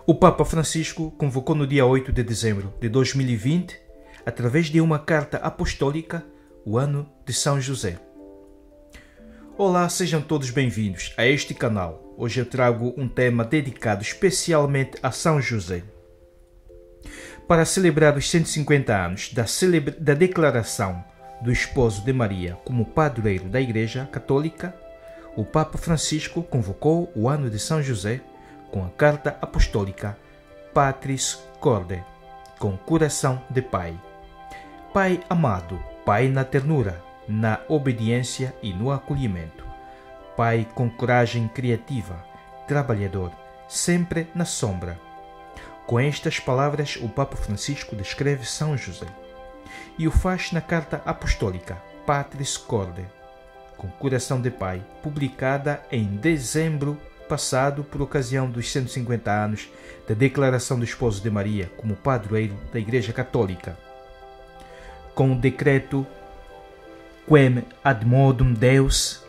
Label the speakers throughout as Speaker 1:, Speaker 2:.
Speaker 1: O Papa Francisco convocou no dia 8 de dezembro de 2020, através de uma carta apostólica, o ano de São José. Olá, sejam todos bem-vindos a este canal. Hoje eu trago um tema dedicado especialmente a São José. Para celebrar os 150 anos da declaração do esposo de Maria como padroeiro da Igreja Católica, o Papa Francisco convocou o ano de São José com a carta apostólica Patris Corde, com coração de Pai. Pai amado, Pai na ternura, na obediência e no acolhimento. Pai com coragem criativa, trabalhador, sempre na sombra. Com estas palavras, o Papa Francisco descreve São José e o faz na carta apostólica Patris Corde, com coração de Pai, publicada em dezembro passado por ocasião dos 150 anos da declaração do esposo de Maria como padroeiro da Igreja Católica. Com o decreto Quem ad modum Deus,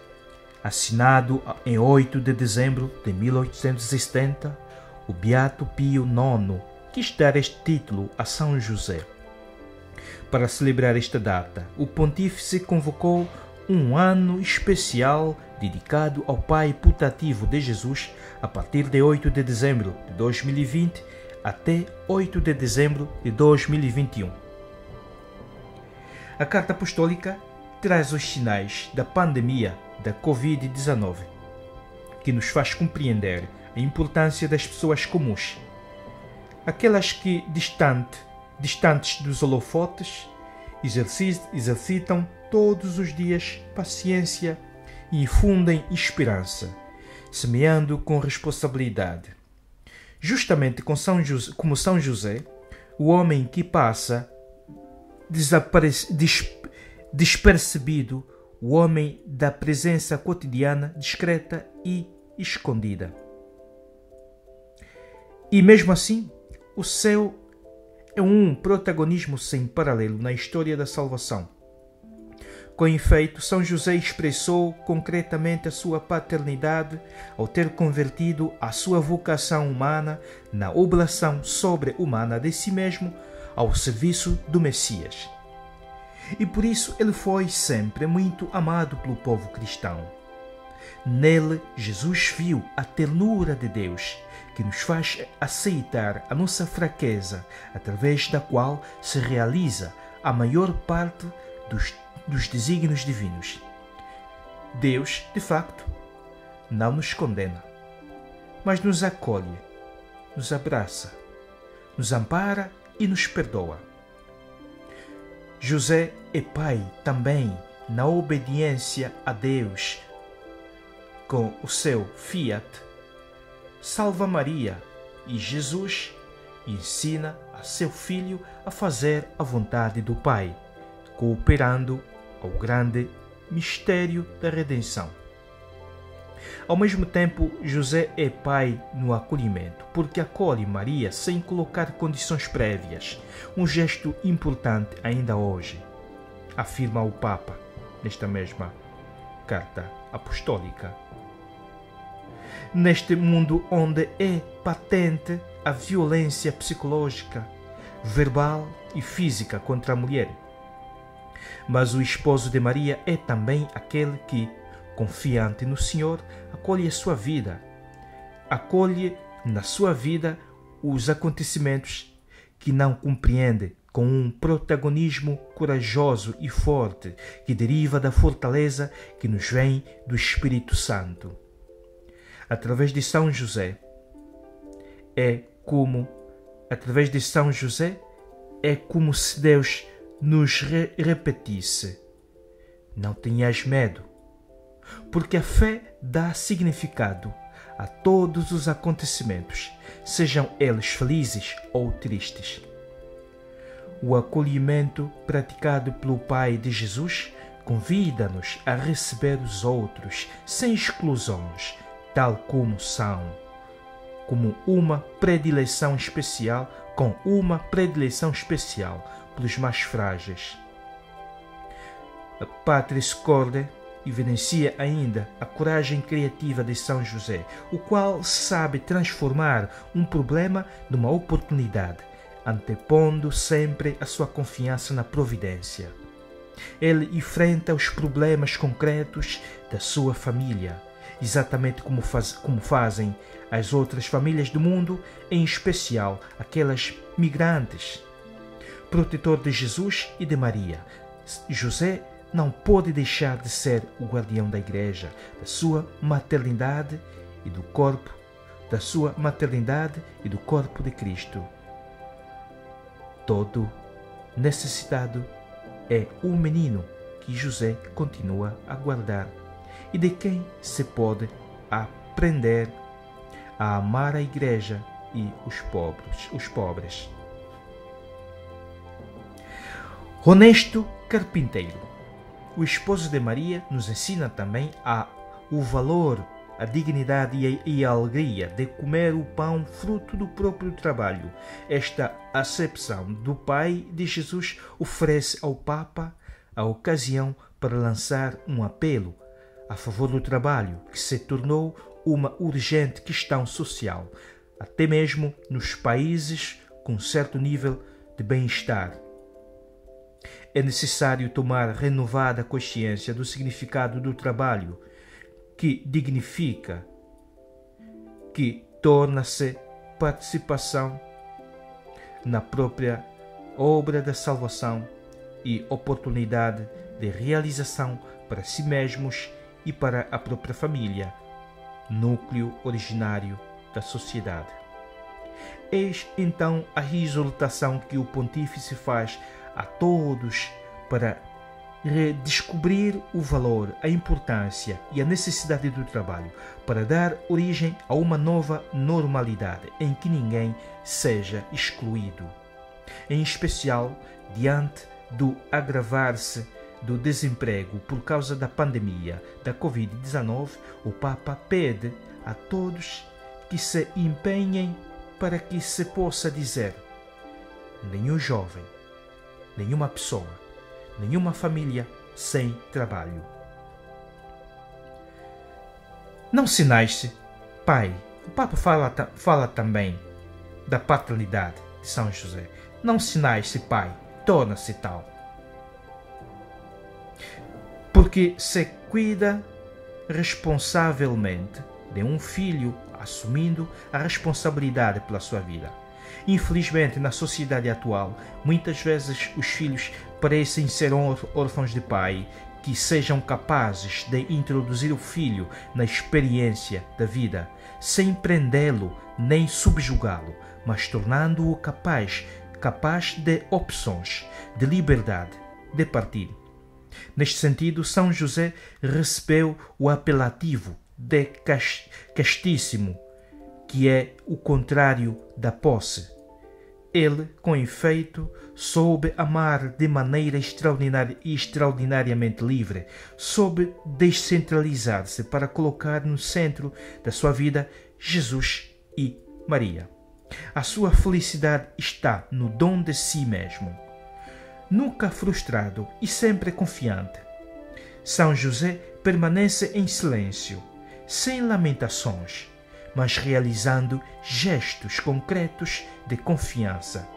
Speaker 1: assinado em 8 de dezembro de 1870, o Beato Pio IX quis dar este título a São José. Para celebrar esta data, o Pontífice convocou um ano especial dedicado ao Pai putativo de Jesus a partir de 8 de dezembro de 2020 até 8 de dezembro de 2021. A Carta Apostólica traz os sinais da pandemia da Covid-19, que nos faz compreender a importância das pessoas comuns, aquelas que, distantes dos holofotes, exercitam todos os dias paciência e infundem esperança, semeando com responsabilidade. Justamente como São José, o homem que passa despercebido, o homem da presença cotidiana, discreta e escondida. E mesmo assim, o céu é um protagonismo sem paralelo na história da salvação. Com efeito, São José expressou concretamente a sua paternidade ao ter convertido a sua vocação humana na oblação sobre-humana de si mesmo ao serviço do Messias. E por isso ele foi sempre muito amado pelo povo cristão. Nele, Jesus viu a ternura de Deus, que nos faz aceitar a nossa fraqueza, através da qual se realiza a maior parte dos desígnios divinos. Deus, de facto, não nos condena, mas nos acolhe, nos abraça, nos ampara e nos perdoa. José é pai também na obediência a Deus. Com o seu fiat, salva Maria, e Jesus ensina a seu filho a fazer a vontade do Pai, cooperando ao grande mistério da redenção. Ao mesmo tempo, José é pai no acolhimento, porque acolhe Maria sem colocar condições prévias, um gesto importante ainda hoje, afirma o Papa nesta mesma carta apostólica. Neste mundo onde é patente a violência psicológica, verbal e física contra a mulher, mas o esposo de Maria é também aquele que, confiante no Senhor, acolhe a sua vida, acolhe na sua vida os acontecimentos que não compreende, com um protagonismo corajoso e forte que deriva da fortaleza que nos vem do Espírito Santo. Através de São José, é como se Deus nos repetisse: não tenhas medo, porque a fé dá significado a todos os acontecimentos, sejam eles felizes ou tristes. O acolhimento praticado pelo Pai de Jesus convida-nos a receber os outros sem exclusões, tal como são, com uma predileção especial pelos mais frágeis. A Patris Corde evidencia ainda a coragem criativa de São José, o qual sabe transformar um problema numa oportunidade, antepondo sempre a sua confiança na providência. Ele enfrenta os problemas concretos da sua família, exatamente como fazem as outras famílias do mundo, em especial aquelas migrantes. Protetor de Jesus e de Maria, José não pode deixar de ser o guardião da Igreja, da sua maternidade e do corpo de Cristo. Todo necessitado é o menino que José continua a guardar e de quem se pode aprender a amar a Igreja e os pobres. Honesto carpinteiro. O esposo de Maria nos ensina também o valor, a dignidade e a alegria de comer o pão fruto do próprio trabalho. Esta acepção do Pai de Jesus oferece ao Papa a ocasião para lançar um apelo a favor do trabalho, que se tornou uma urgente questão social, até mesmo nos países com certo nível de bem-estar. É necessário tomar renovada consciência do significado do trabalho, que dignifica, que torna-se participação na própria obra da salvação e oportunidade de realização para si mesmos e para a própria família, núcleo originário da sociedade. Eis então a exortação que o Pontífice faz a todos para redescobrir o valor, a importância e a necessidade do trabalho, para dar origem a uma nova normalidade em que ninguém seja excluído. Em especial, diante do agravar-se do desemprego por causa da pandemia da Covid-19, o Papa pede a todos que se empenhem para que se possa dizer: nenhum jovem, nenhuma pessoa, nenhuma família sem trabalho. Não se nasce pai. O Papa fala também da paternidade de São José. Não se nasce pai, torna-se tal. Porque se cuida responsavelmente de um filho, assumindo a responsabilidade pela sua vida. Infelizmente, na sociedade atual, muitas vezes os filhos parecem ser órfãos de pai que sejam capazes de introduzir o filho na experiência da vida, sem prendê-lo nem subjugá-lo, mas tornando-o capaz de opções, de liberdade, de partir. Neste sentido, São José recebeu o apelativo de castíssimo, que é o contrário da posse. Ele, com efeito, soube amar de maneira extraordinariamente livre, soube descentralizar-se para colocar no centro da sua vida Jesus e Maria. A sua felicidade está no dom de si mesmo. Nunca frustrado e sempre confiante, São José permanece em silêncio, sem lamentações, mas realizando gestos concretos de confiança.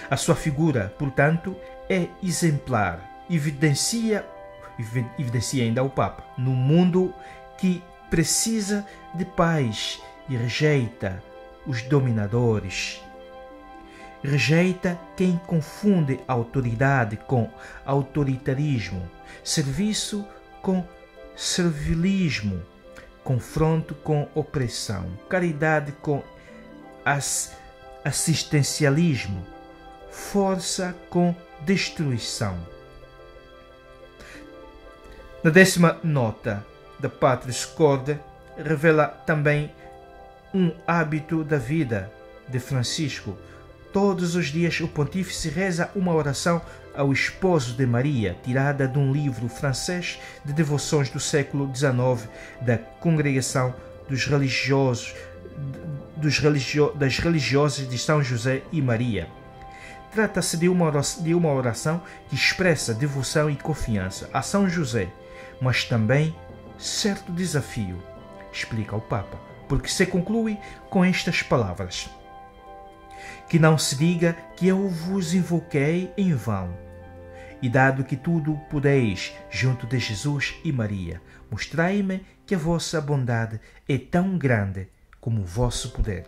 Speaker 1: A sua figura, portanto, é exemplar, evidencia ainda o Papa, num mundo que precisa de paz e rejeita os dominadores. Rejeita quem confunde autoridade com autoritarismo, serviço com servilismo, confronto com opressão, caridade com assistencialismo, força com destruição. Na 10ª nota da Patris Corde revela também um hábito da vida de Francisco. Todos os dias o Pontífice reza uma oração ao esposo de Maria, tirada de um livro francês de devoções do século XIX da Congregação das Religiosas de São José e Maria. Trata-se de uma oração que expressa devoção e confiança a São José, mas também certo desafio, explica o Papa, porque se conclui com estas palavras: que não se diga que eu vos invoquei em vão. E dado que tudo podeis junto de Jesus e Maria, mostrai-me que a vossa bondade é tão grande como o vosso poder.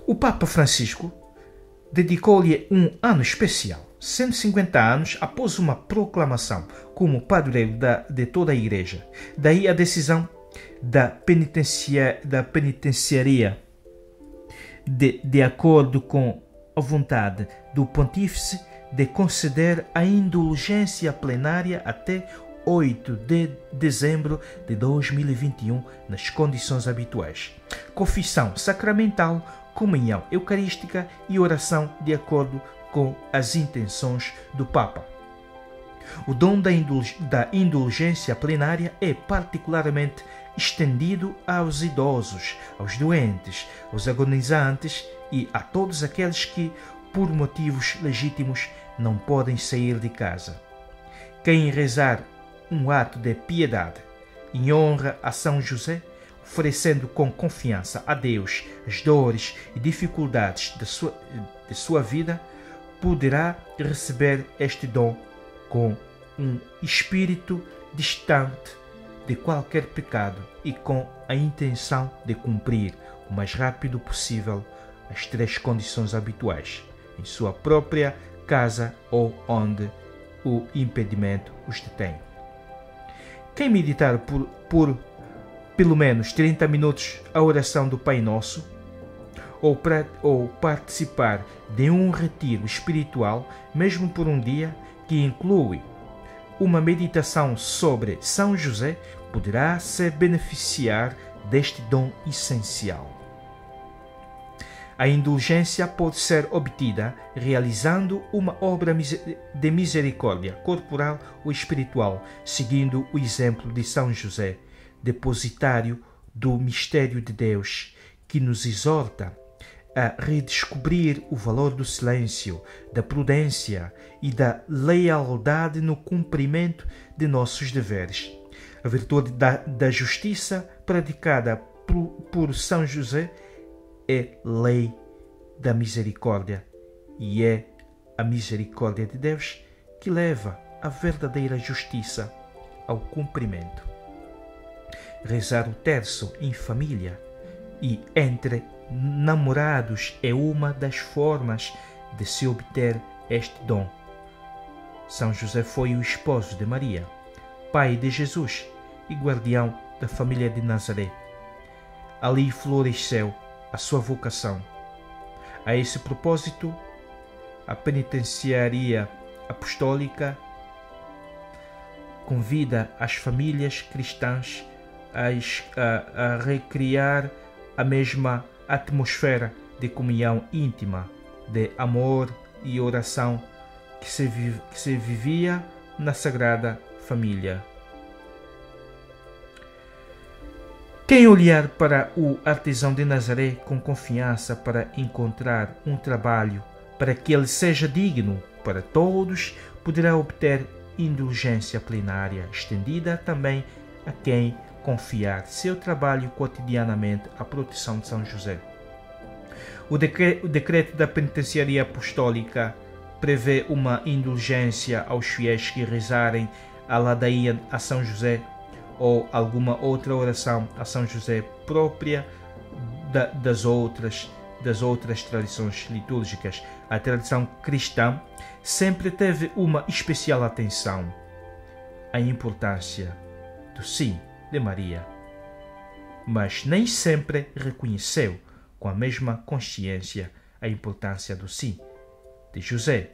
Speaker 1: O Papa Francisco dedicou-lhe um ano especial, 150 anos após uma proclamação como padroeiro de toda a Igreja. Daí a decisão da penitenciaria, de acordo com a vontade do Pontífice, de conceder a indulgência plenária até 8 de dezembro de 2021 nas condições habituais. Confissão sacramental, comunhão eucarística e oração de acordo com as intenções do Papa. O dom da indulgência plenária é particularmente estendido aos idosos, aos doentes, aos agonizantes e a todos aqueles que, por motivos legítimos, não podem sair de casa. Quem rezar um ato de piedade em honra a São José, oferecendo com confiança a Deus as dores e dificuldades de sua vida, poderá receber este dom com um espírito distante de qualquer pecado e com a intenção de cumprir o mais rápido possível as 3 condições habituais, em sua própria casa ou onde o impedimento os detém. Quem meditar por pelo menos 30 minutos a oração do Pai Nosso, ou participar de um retiro espiritual, mesmo por um dia, que inclui uma meditação sobre São José, poderá se beneficiar deste dom essencial. A indulgência pode ser obtida realizando uma obra de misericórdia corporal ou espiritual, seguindo o exemplo de São José, depositário do mistério de Deus, que nos exorta a redescobrir o valor do silêncio, da prudência e da lealdade no cumprimento de nossos deveres. A virtude da justiça praticada por São José é lei da misericórdia, e é a misericórdia de Deus que leva a verdadeira justiça ao cumprimento. Rezar o terço em família e entre namorados é uma das formas de se obter este dom. São José foi o esposo de Maria, pai de Jesus e guardião da família de Nazaré. Ali floresceu a sua vocação. A esse propósito, a penitenciaria apostólica convida as famílias cristãs a recriar a mesma atmosfera de comunhão íntima, de amor e oração que se vivia na Sagrada Família. Quem olhar para o artesão de Nazaré com confiança para encontrar um trabalho para que ele seja digno para todos, poderá obter indulgência plenária estendida também a quem confiar seu trabalho cotidianamente à proteção de São José. O decreto da penitenciaria apostólica prevê uma indulgência aos fiéis que rezarem a ladainha a São José ou alguma outra oração a São José própria das outras tradições litúrgicas. A tradição cristã sempre teve uma especial atenção à importância do sim de Maria, mas nem sempre reconheceu com a mesma consciência a importância do sim de José,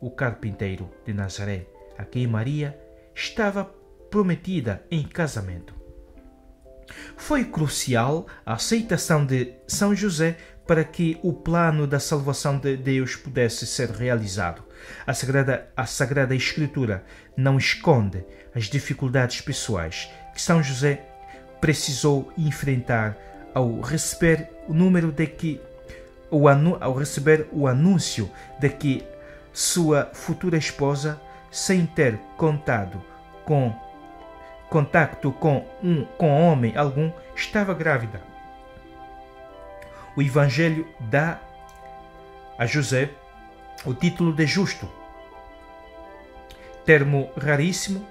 Speaker 1: o carpinteiro de Nazaré, a quem Maria estava prometida em casamento. Foi crucial a aceitação de São José para que o plano da salvação de Deus pudesse ser realizado. A Sagrada Escritura não esconde as dificuldades pessoais que São José precisou enfrentar ao receber o anúncio de que sua futura esposa sem ter contacto com homem algum, estava grávida. O Evangelho dá a José o título de justo, termo raríssimo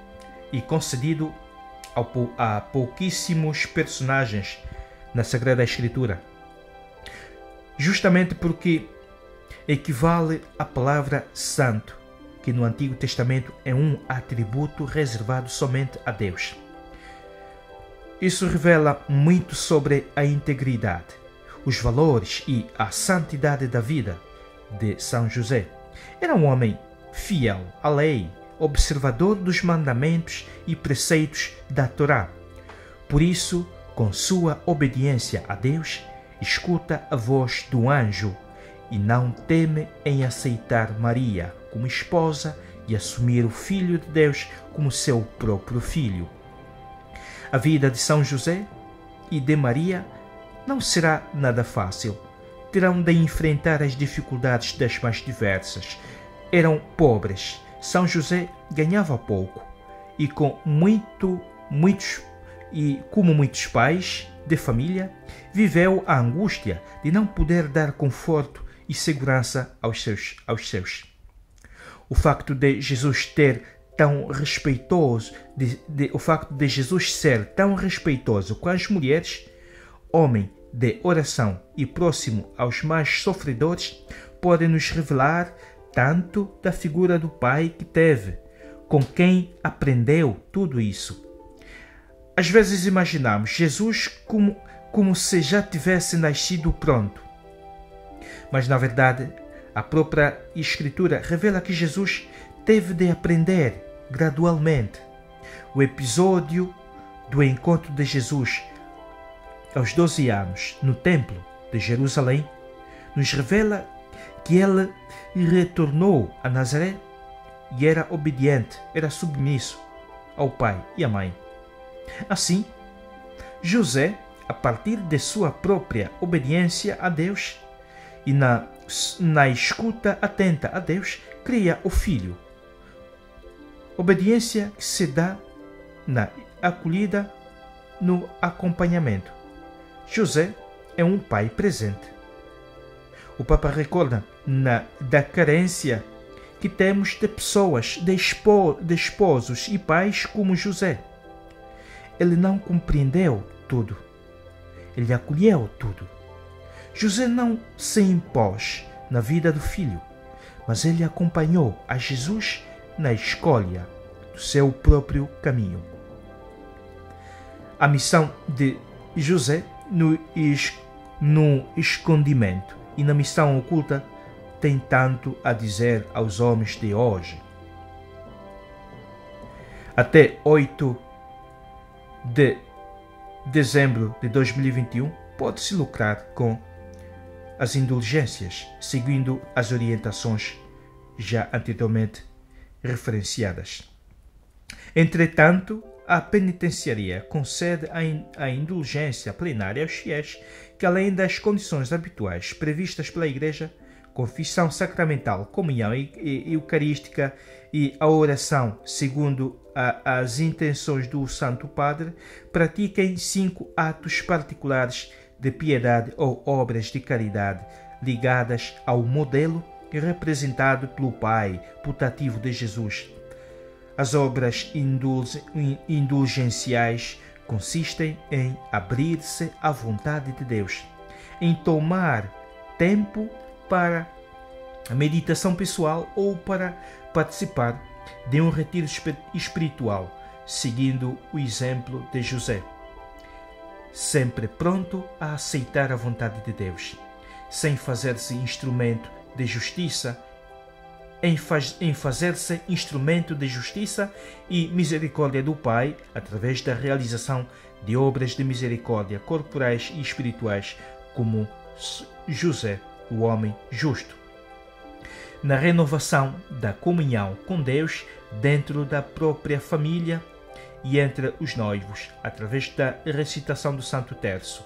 Speaker 1: e concedido a pouquíssimos personagens na Sagrada Escritura, justamente porque equivale à palavra santo, que no Antigo Testamento é um atributo reservado somente a Deus. Isso revela muito sobre a integridade, os valores e a santidade da vida de São José. Era um homem fiel à lei, observador dos mandamentos e preceitos da Torá. Por isso, com sua obediência a Deus, escuta a voz do anjo e não teme em aceitar Maria como esposa e assumir o Filho de Deus como seu próprio filho. A vida de São José e de Maria não será nada fácil. Terão de enfrentar as dificuldades das mais diversas. Eram pobres. São José ganhava pouco e como muitos pais de família, viveu a angústia de não poder dar conforto e segurança aos seus. O facto de Jesus ser tão respeitoso com as mulheres, homem de oração e próximo aos mais sofredores, pode nos revelar tanto da figura do pai que teve, com quem aprendeu tudo isso. Às vezes imaginamos Jesus como se já tivesse nascido pronto. Mas, na verdade, a própria Escritura revela que Jesus teve de aprender gradualmente. O episódio do encontro de Jesus aos 12 anos no Templo de Jerusalém nos revela que ele retornou a Nazaré e era obediente, era submisso ao pai e à mãe. Assim, José, a partir de sua própria obediência a Deus e na escuta atenta a Deus, cria o filho. Obediência que se dá na acolhida, no acompanhamento. José é um pai presente. O Papa recorda da carência que temos de pessoas, de esposos e pais como José. Ele não compreendeu tudo. Ele acolheu tudo. José não se impôs na vida do filho, mas ele acompanhou a Jesus na escolha do seu próprio caminho. A missão de José no escondimento e na missão oculta tem tanto a dizer aos homens de hoje. Até 8 de dezembro de 2021, pode-se lucrar com as indulgências, seguindo as orientações já anteriormente referenciadas. Entretanto, a penitenciaria concede a indulgência plenária aos fiéis que, além das condições habituais previstas pela Igreja, confissão sacramental, comunhão eucarística e a oração segundo as intenções do Santo Padre, pratiquem 5 atos particulares de piedade ou obras de caridade ligadas ao modelo representado pelo Pai putativo de Jesus. As obras indulgenciais consistem em abrir-se à vontade de Deus, em tomar tempo para a meditação pessoal ou para participar de um retiro espiritual, seguindo o exemplo de José, sempre pronto a aceitar a vontade de Deus, sem fazer-se instrumento de justiça, em fazer-se instrumento de justiça e misericórdia do Pai, através da realização de obras de misericórdia corporais e espirituais, como José, o homem justo. Na renovação da comunhão com Deus dentro da própria família e entre os noivos, através da recitação do Santo Terço.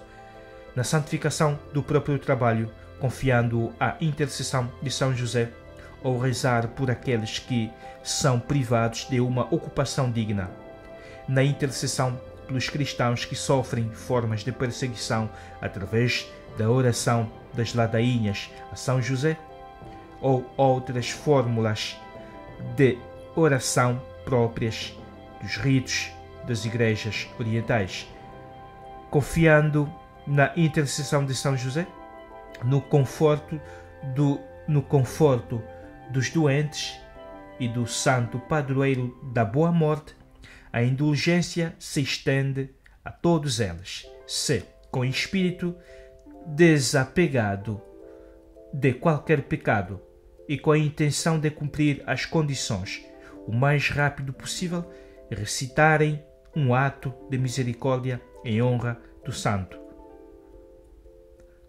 Speaker 1: Na santificação do próprio trabalho, confiando à intercessão de São José, ou rezar por aqueles que são privados de uma ocupação digna, na intercessão pelos cristãos que sofrem formas de perseguição através da oração das ladainhas a São José, ou outras fórmulas de oração próprias dos ritos das igrejas orientais, confiando na intercessão de São José, no conforto dos doentes e do santo padroeiro da boa morte. A indulgência se estende a todos eles, se, com espírito desapegado de qualquer pecado e com a intenção de cumprir as condições o mais rápido possível, recitarem um ato de misericórdia em honra do santo.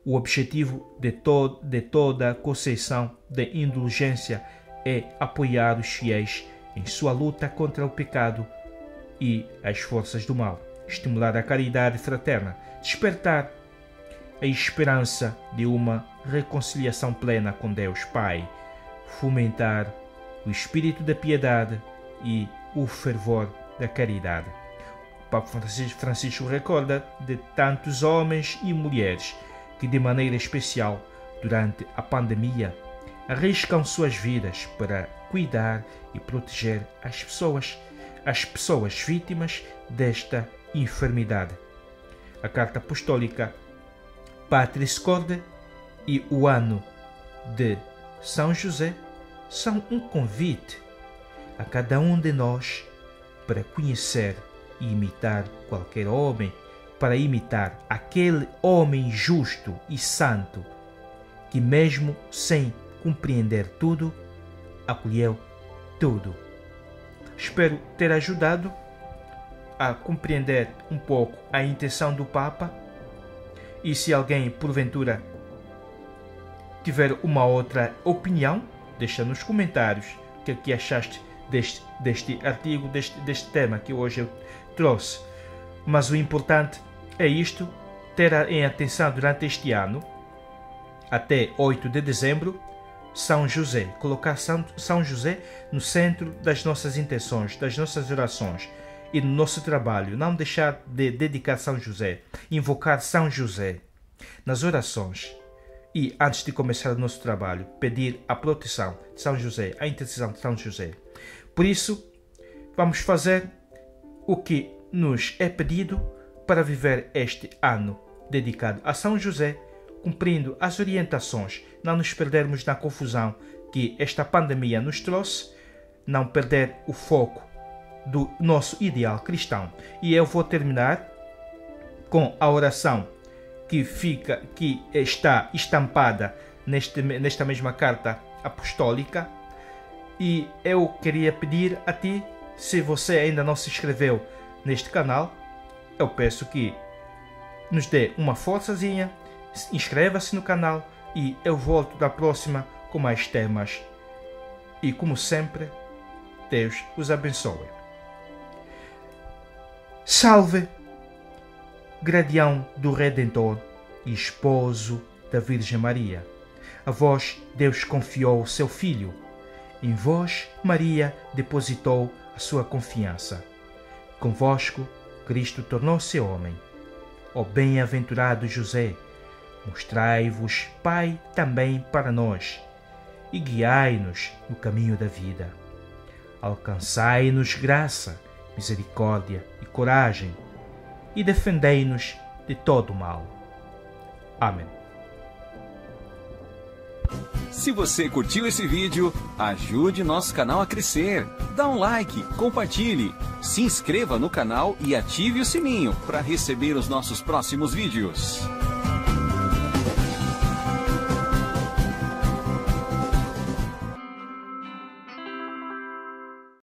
Speaker 1: O objetivo de toda a concessão de indulgência é apoiar os fiéis em sua luta contra o pecado e as forças do mal, estimular a caridade fraterna, despertar a esperança de uma reconciliação plena com Deus Pai, fomentar o espírito da piedade e o fervor da caridade. O Papa Francisco recorda de tantos homens e mulheres que, de maneira especial, durante a pandemia, arriscam suas vidas para cuidar e proteger as pessoas vítimas desta enfermidade. A Carta Apostólica Patris Corde e o Ano de São José são um convite a cada um de nós para conhecer e imitar qualquer homem, para imitar aquele homem justo e santo que, mesmo sem compreender tudo, acolheu tudo. Espero ter ajudado a compreender um pouco a intenção do Papa, e se alguém porventura tiver uma outra opinião, deixa nos comentários o que achaste deste artigo, deste tema que hoje eu trouxe. Mas o importante é isto, ter em atenção durante este ano, até 8 de dezembro, São José, colocar São José no centro das nossas intenções, das nossas orações e no nosso trabalho. Não deixar de dedicar São José, invocar São José nas orações e, antes de começar o nosso trabalho, pedir a proteção de São José, a intercessão de São José. Por isso, vamos fazer o que nos é pedido para viver este ano dedicado a São José, cumprindo as orientações, não nos perdermos na confusão que esta pandemia nos trouxe, não perder o foco do nosso ideal cristão. E eu vou terminar com a oração que está estampada nesta mesma carta apostólica. E eu queria pedir a ti, se você ainda não se inscreveu neste canal, eu peço que nos dê uma forçazinha, inscreva-se no canal e eu volto da próxima com mais temas. E como sempre, Deus os abençoe. Salve, guardião do Redentor e esposo da Virgem Maria. A vós Deus confiou o seu Filho. Em vós Maria depositou a sua confiança. Convosco Cristo tornou-se homem. Ó bem-aventurado José, mostrai-vos Pai também para nós e guiai-nos no caminho da vida. Alcançai-nos graça, misericórdia e coragem e defendei-nos de todo o mal. Amém.
Speaker 2: Se você curtiu esse vídeo, ajude nosso canal a crescer. Dá um like, compartilhe, se inscreva no canal e ative o sininho para receber os nossos próximos vídeos.